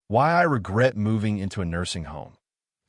Why I regret moving into a nursing home.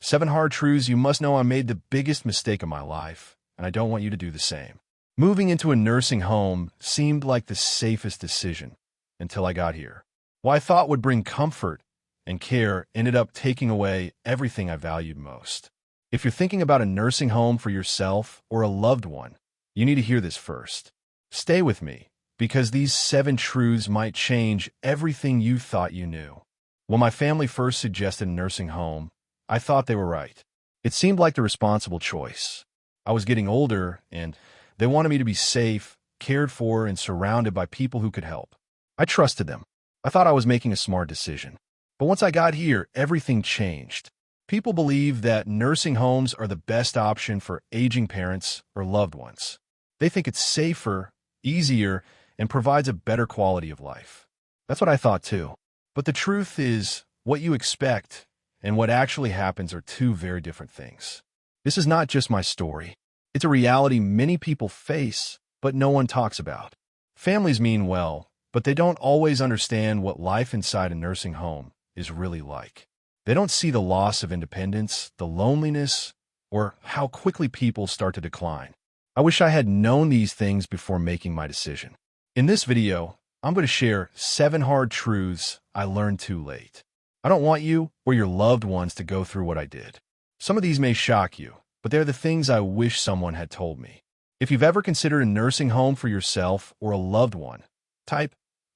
7 hard truths you must know. I made the biggest mistake of my life, and I don't want you to do the same. Moving into a nursing home seemed like the safest decision until I got here. What I thought would bring comfort and care ended up taking away everything I valued most. If you're thinking about a nursing home for yourself or a loved one, you need to hear this first. Stay with me, because these 7 truths might change everything you thought you knew. When my family first suggested a nursing home, I thought they were right. It seemed like the responsible choice. I was getting older, and they wanted me to be safe, cared for, and surrounded by people who could help. I trusted them. I thought I was making a smart decision. But once I got here, everything changed. People believe that nursing homes are the best option for aging parents or loved ones. They think it's safer, easier, and provides a better quality of life. That's what I thought too. But the truth is, what you expect and what actually happens are 2 very different things. This is not just my story. It's a reality many people face, but no one talks about. Families mean well, but they don't always understand what life inside a nursing home is really like. They don't see the loss of independence, the loneliness, or how quickly people start to decline. I wish I had known these things before making my decision. In this video, I'm going to share 7 hard truths I learned too late. I don't want you or your loved ones to go through what I did. Some of these may shock you, but they're the things I wish someone had told me. If you've ever considered a nursing home for yourself or a loved one, type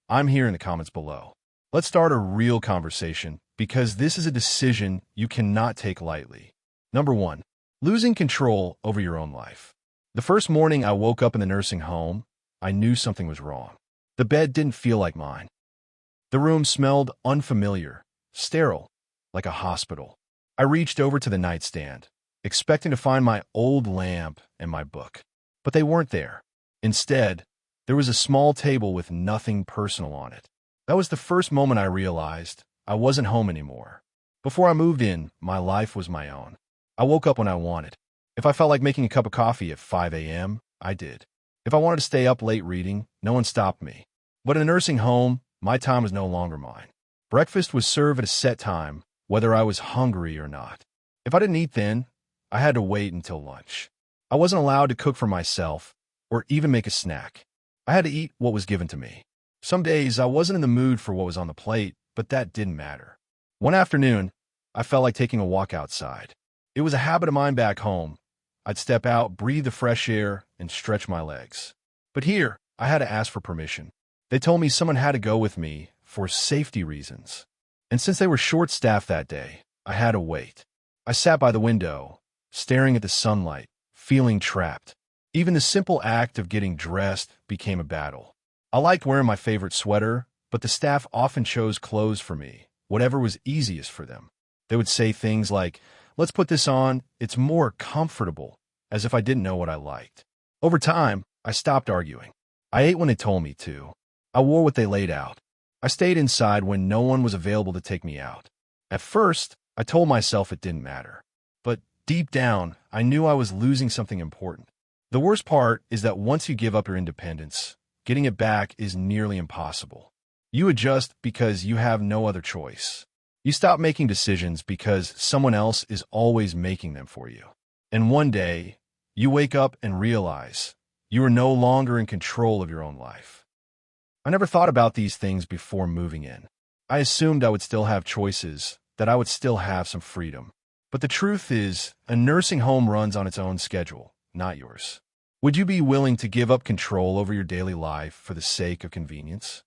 "I'm here" in the comments below. Let's start a real conversation, because this is a decision you cannot take lightly. Number 1. Losing control over your own life. The first morning I woke up in the nursing home, I knew something was wrong. The bed didn't feel like mine. The room smelled unfamiliar, sterile, like a hospital. I reached over to the nightstand, expecting to find my old lamp and my book. But they weren't there. Instead, there was a small table with nothing personal on it. That was the first moment I realized I wasn't home anymore. Before I moved in, my life was my own. I woke up when I wanted. If I felt like making a cup of coffee at 5 a.m., I did. If I wanted to stay up late reading, no one stopped me. But in a nursing home, my time was no longer mine. Breakfast was served at a set time, whether I was hungry or not. If I didn't eat then, I had to wait until lunch. I wasn't allowed to cook for myself or even make a snack. I had to eat what was given to me. Some days I wasn't in the mood for what was on the plate, but that didn't matter. One afternoon, I felt like taking a walk outside. It was a habit of mine back home. I'd step out, breathe the fresh air, and stretch my legs. But here, I had to ask for permission. They told me someone had to go with me for safety reasons. And since they were short-staffed that day, I had to wait. I sat by the window, staring at the sunlight, feeling trapped. Even the simple act of getting dressed became a battle. I liked wearing my favorite sweater, but the staff often chose clothes for me, whatever was easiest for them. They would say things like, "Let's put this on, it's more comfortable," as if I didn't know what I liked. Over time, I stopped arguing. I ate when they told me to. I wore what they laid out. I stayed inside when no one was available to take me out. At first, I told myself it didn't matter. But deep down, I knew I was losing something important. The worst part is that once you give up your independence, getting it back is nearly impossible. You adjust because you have no other choice. You stop making decisions because someone else is always making them for you. And one day, you wake up and realize you are no longer in control of your own life. I never thought about these things before moving in. I assumed I would still have choices, that I would still have some freedom. But the truth is, a nursing home runs on its own schedule, not yours. Would you be willing to give up control over your daily life for the sake of convenience?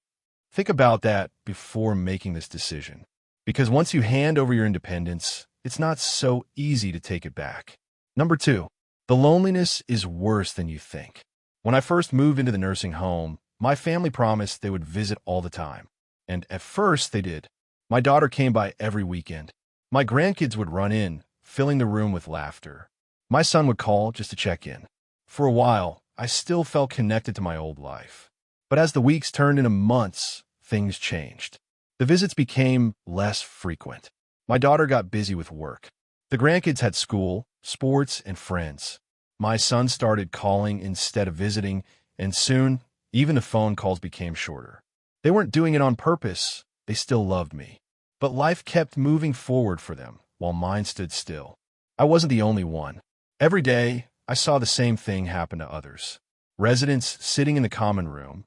Think about that before making this decision. Because once you hand over your independence, it's not so easy to take it back. Number 2, the loneliness is worse than you think. When I first moved into the nursing home, my family promised they would visit all the time. And at first they did. My daughter came by every weekend. My grandkids would run in, filling the room with laughter. My son would call just to check in. For a while, I still felt connected to my old life. But as the weeks turned into months, things changed. The visits became less frequent. My daughter got busy with work. The grandkids had school, sports, and friends. My son started calling instead of visiting, and soon, even the phone calls became shorter. They weren't doing it on purpose. They still loved me. But life kept moving forward for them, while mine stood still. I wasn't the only one. Every day, I saw the same thing happen to others. Residents sitting in the common room,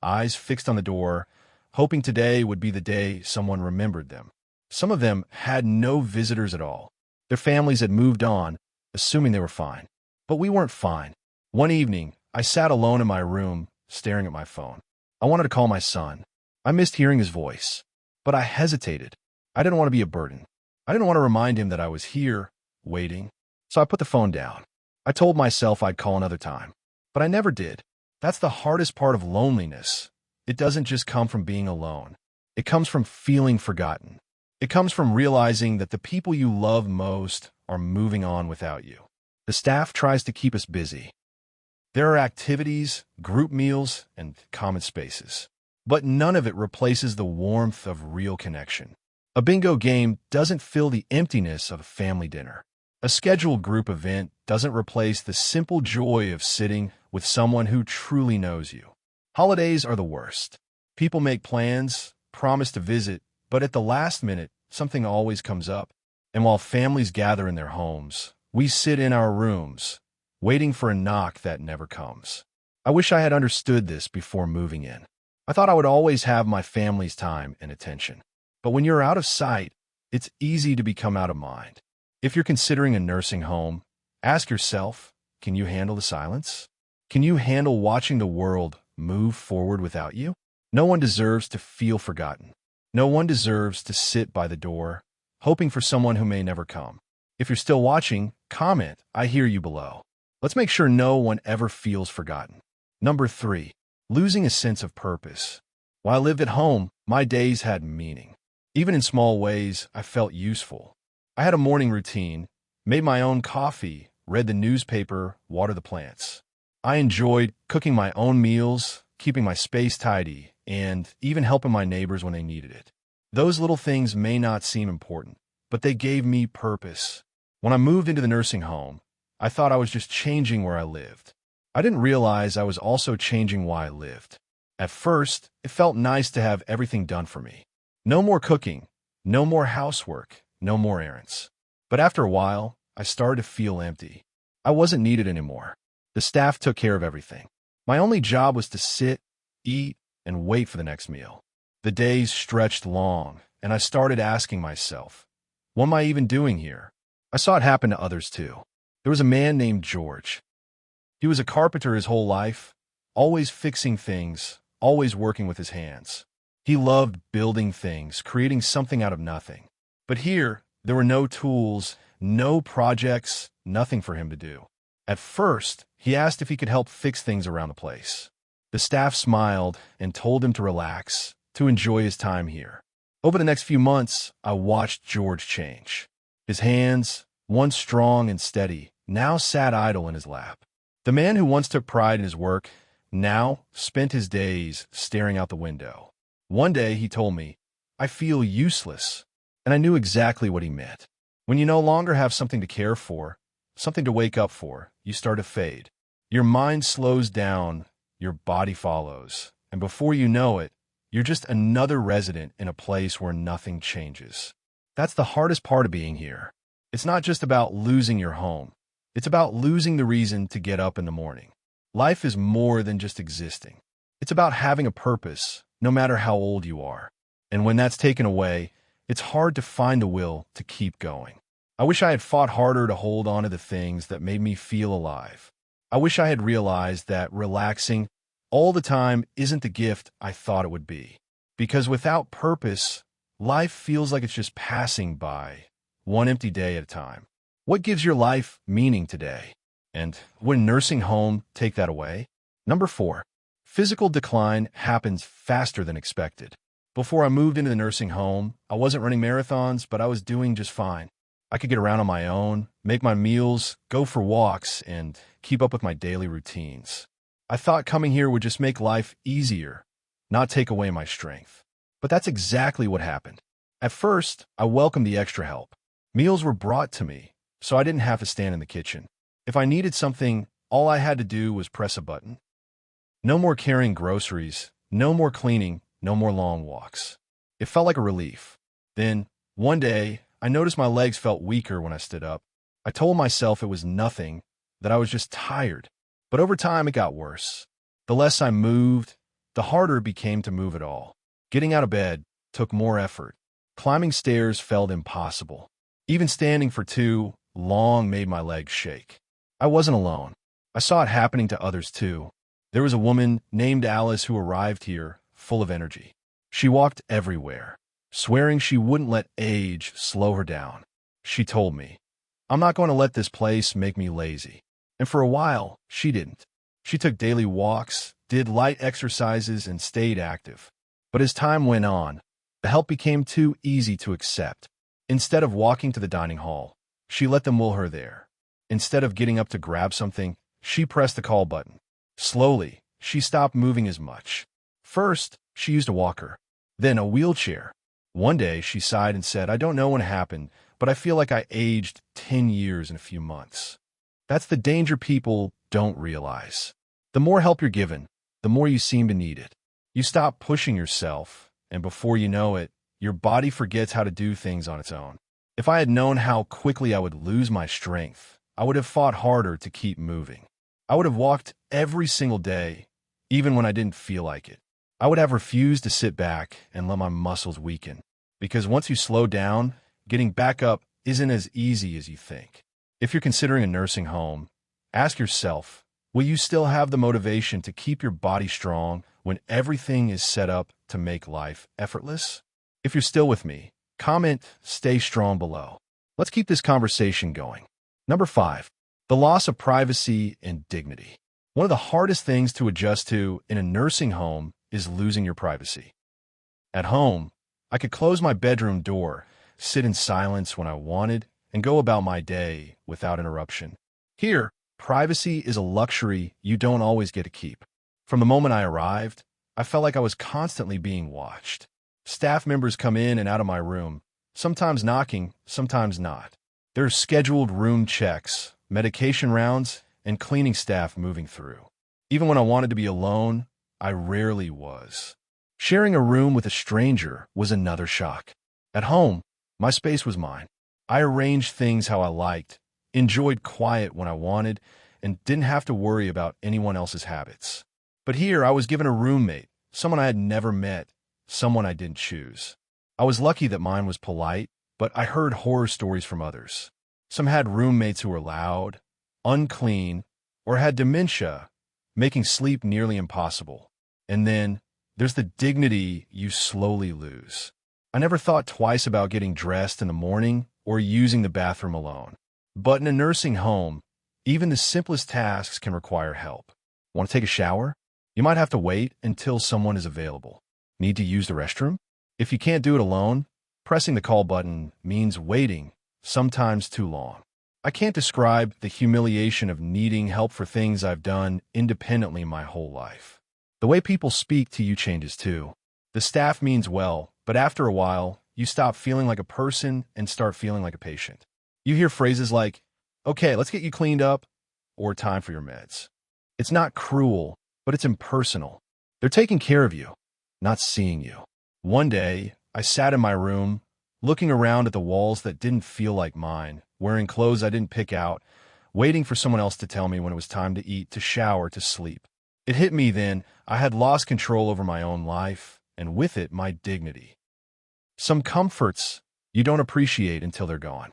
eyes fixed on the door, hoping today would be the day someone remembered them. Some of them had no visitors at all. Their families had moved on, assuming they were fine. But we weren't fine. One evening, I sat alone in my room, staring at my phone. I wanted to call my son. I missed hearing his voice. But I hesitated. I didn't want to be a burden. I didn't want to remind him that I was here, waiting. So I put the phone down. I told myself I'd call another time. But I never did. That's the hardest part of loneliness. It doesn't just come from being alone. It comes from feeling forgotten. It comes from realizing that the people you love most are moving on without you. The staff tries to keep us busy. There are activities, group meals, and common spaces. But none of it replaces the warmth of real connection. A bingo game doesn't fill the emptiness of a family dinner. A scheduled group event doesn't replace the simple joy of sitting with someone who truly knows you. Holidays are the worst. People make plans, promise to visit, but at the last minute, something always comes up. And while families gather in their homes, we sit in our rooms, waiting for a knock that never comes. I wish I had understood this before moving in. I thought I would always have my family's time and attention. But when you're out of sight, it's easy to become out of mind. If you're considering a nursing home, ask yourself, can you handle the silence? Can you handle watching the world move forward without you? No one deserves to feel forgotten. No one deserves to sit by the door, hoping for someone who may never come. If you're still watching, comment, I hear you below. Let's make sure no one ever feels forgotten. Number 3, losing a sense of purpose. While I lived at home, my days had meaning. Even in small ways, I felt useful. I had a morning routine, made my own coffee, read the newspaper, watered the plants. I enjoyed cooking my own meals, keeping my space tidy, and even helping my neighbors when they needed it. Those little things may not seem important, but they gave me purpose. When I moved into the nursing home, I thought I was just changing where I lived. I didn't realize I was also changing why I lived. At first, it felt nice to have everything done for me. No more cooking, no more housework, no more errands. But after a while, I started to feel empty. I wasn't needed anymore. The staff took care of everything. My only job was to sit, eat, and wait for the next meal. The days stretched long, and I started asking myself, what am I even doing here? I saw it happen to others too. There was a man named George. He was a carpenter his whole life, always fixing things, always working with his hands. He loved building things, creating something out of nothing. But here, there were no tools, no projects, nothing for him to do. At first, he asked if he could help fix things around the place. The staff smiled and told him to relax, to enjoy his time here. Over the next few months, I watched George change. His hands, once strong and steady, now sat idle in his lap. The man who once took pride in his work now spent his days staring out the window. One day, he told me, I feel useless, and I knew exactly what he meant. When you no longer have something to care for, something to wake up for, you start to fade. Your mind slows down, your body follows, and before you know it, you're just another resident in a place where nothing changes. That's the hardest part of being here. It's not just about losing your home. It's about losing the reason to get up in the morning. Life is more than just existing. It's about having a purpose, no matter how old you are. And when that's taken away, it's hard to find the will to keep going. I wish I had fought harder to hold on to the things that made me feel alive. I wish I had realized that relaxing all the time isn't the gift I thought it would be. Because without purpose, life feels like it's just passing by, one empty day at a time. What gives your life meaning today? And would a nursing home take that away? Number 4, physical decline happens faster than expected. Before I moved into the nursing home, I wasn't running marathons, but I was doing just fine. I could get around on my own, make my meals, go for walks, and keep up with my daily routines. I thought coming here would just make life easier, not take away my strength. But that's exactly what happened. At first, I welcomed the extra help. Meals were brought to me, so I didn't have to stand in the kitchen. If I needed something, all I had to do was press a button. No more carrying groceries, no more cleaning, no more long walks. It felt like a relief. Then, one day, I noticed my legs felt weaker when I stood up. I told myself it was nothing, that I was just tired. But over time, it got worse. The less I moved, the harder it became to move at all. Getting out of bed took more effort. Climbing stairs felt impossible. Even standing for too long made my legs shake. I wasn't alone. I saw it happening to others too. There was a woman named Alice who arrived here, full of energy. She walked everywhere, swearing she wouldn't let age slow her down. She told me, "I'm not going to let this place make me lazy." And for a while, she didn't. She took daily walks, did light exercises, and stayed active. But as time went on, the help became too easy to accept. Instead of walking to the dining hall, she let them wheel her there. Instead of getting up to grab something, she pressed the call button. Slowly, she stopped moving as much. First, she used a walker, then a wheelchair. One day, she sighed and said, "I don't know when it happened, but I feel like I aged 10 years in a few months." That's the danger people don't realize. The more help you're given, the more you seem to need it. You stop pushing yourself, and before you know it, your body forgets how to do things on its own. If I had known how quickly I would lose my strength, I would have fought harder to keep moving. I would have walked every single day, even when I didn't feel like it. I would have refused to sit back and let my muscles weaken. Because once you slow down, getting back up isn't as easy as you think. If you're considering a nursing home, ask yourself, will you still have the motivation to keep your body strong when everything is set up to make life effortless? If you're still with me, comment "Stay strong" below. Let's keep this conversation going. Number 5, the loss of privacy and dignity. One of the hardest things to adjust to in a nursing home is losing your privacy. At home, I could close my bedroom door, sit in silence when I wanted, and go about my day without interruption. Here, privacy is a luxury you don't always get to keep. From the moment I arrived, I felt like I was constantly being watched. Staff members come in and out of my room, sometimes knocking, sometimes not. There are scheduled room checks, medication rounds, and cleaning staff moving through. Even when I wanted to be alone, I rarely was. Sharing a room with a stranger was another shock. At home, my space was mine. I arranged things how I liked, enjoyed quiet when I wanted, and didn't have to worry about anyone else's habits. But here, I was given a roommate, someone I had never met, someone I didn't choose. I was lucky that mine was polite, but I heard horror stories from others. Some had roommates who were loud, unclean, or had dementia, making sleep nearly impossible. And then, there's the dignity you slowly lose. I never thought twice about getting dressed in the morning or using the bathroom alone. But in a nursing home, even the simplest tasks can require help. Want to take a shower? You might have to wait until someone is available. Need to use the restroom? If you can't do it alone, pressing the call button means waiting, sometimes too long. I can't describe the humiliation of needing help for things I've done independently my whole life. The way people speak to you changes too. The staff means well, but after a while, you stop feeling like a person and start feeling like a patient. You hear phrases like, "Okay, let's get you cleaned up," or "Time for your meds." It's not cruel, but it's impersonal. They're taking care of you, not seeing you. One day, I sat in my room, looking around at the walls that didn't feel like mine, wearing clothes I didn't pick out, waiting for someone else to tell me when it was time to eat, to shower, to sleep. It hit me then, I had lost control over my own life, and with it, my dignity. Some comforts you don't appreciate until they're gone.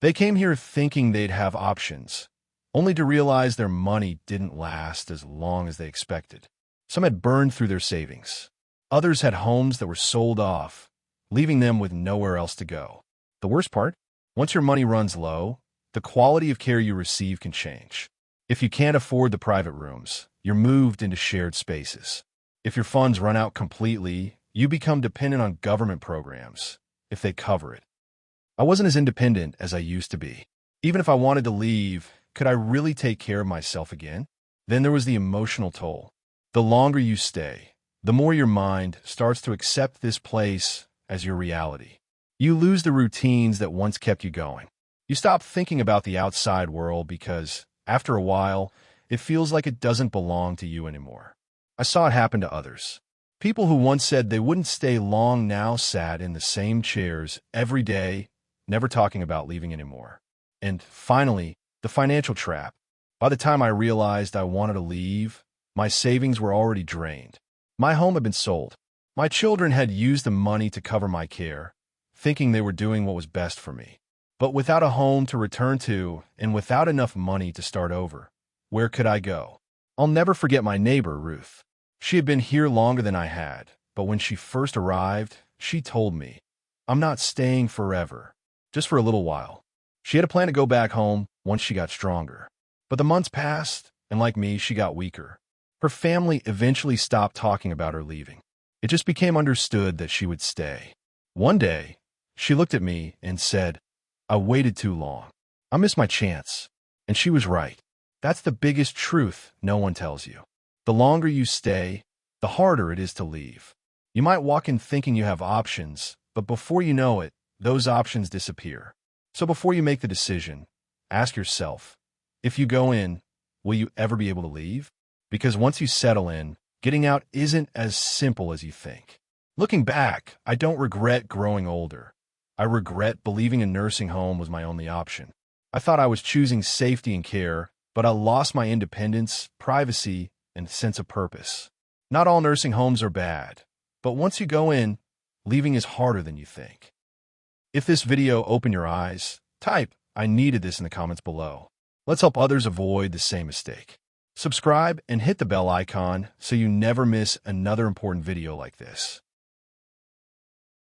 They came here thinking they'd have options, only to realize their money didn't last as long as they expected. Some had burned through their savings. Others had homes that were sold off, leaving them with nowhere else to go. The worst part? Once your money runs low, the quality of care you receive can change. If you can't afford the private rooms, you're moved into shared spaces. If your funds run out completely, you become dependent on government programs, if they cover it. I wasn't as independent as I used to be. Even if I wanted to leave, could I really take care of myself again? Then there was the emotional toll. The longer you stay, the more your mind starts to accept this place as your reality. You lose the routines that once kept you going. You stop thinking about the outside world because, after a while, it feels like it doesn't belong to you anymore. I saw it happen to others. People who once said they wouldn't stay long now sat in the same chairs every day, never talking about leaving anymore. And finally, the financial trap. By the time I realized I wanted to leave, my savings were already drained. My home had been sold. My children had used the money to cover my care, thinking they were doing what was best for me. But without a home to return to and without enough money to start over, where could I go? I'll never forget my neighbor, Ruth. She had been here longer than I had, but when she first arrived, she told me, "I'm not staying forever, just for a little while." She had a plan to go back home once she got stronger. But the months passed, and like me, she got weaker. Her family eventually stopped talking about her leaving. It just became understood that she would stay. One day, she looked at me and said, "I waited too long. I missed my chance." And she was right. That's the biggest truth no one tells you. The longer you stay, the harder it is to leave. You might walk in thinking you have options, but before you know it, those options disappear. So before you make the decision, ask yourself, if you go in, will you ever be able to leave? Because once you settle in, getting out isn't as simple as you think. Looking back, I don't regret growing older. I regret believing a nursing home was my only option. I thought I was choosing safety and care, but I lost my independence, privacy, and sense of purpose. Not all nursing homes are bad, but once you go in, leaving is harder than you think. If this video opened your eyes, type "I needed this" in the comments below. Let's help others avoid the same mistake. Subscribe and hit the bell icon so you never miss another important video like this.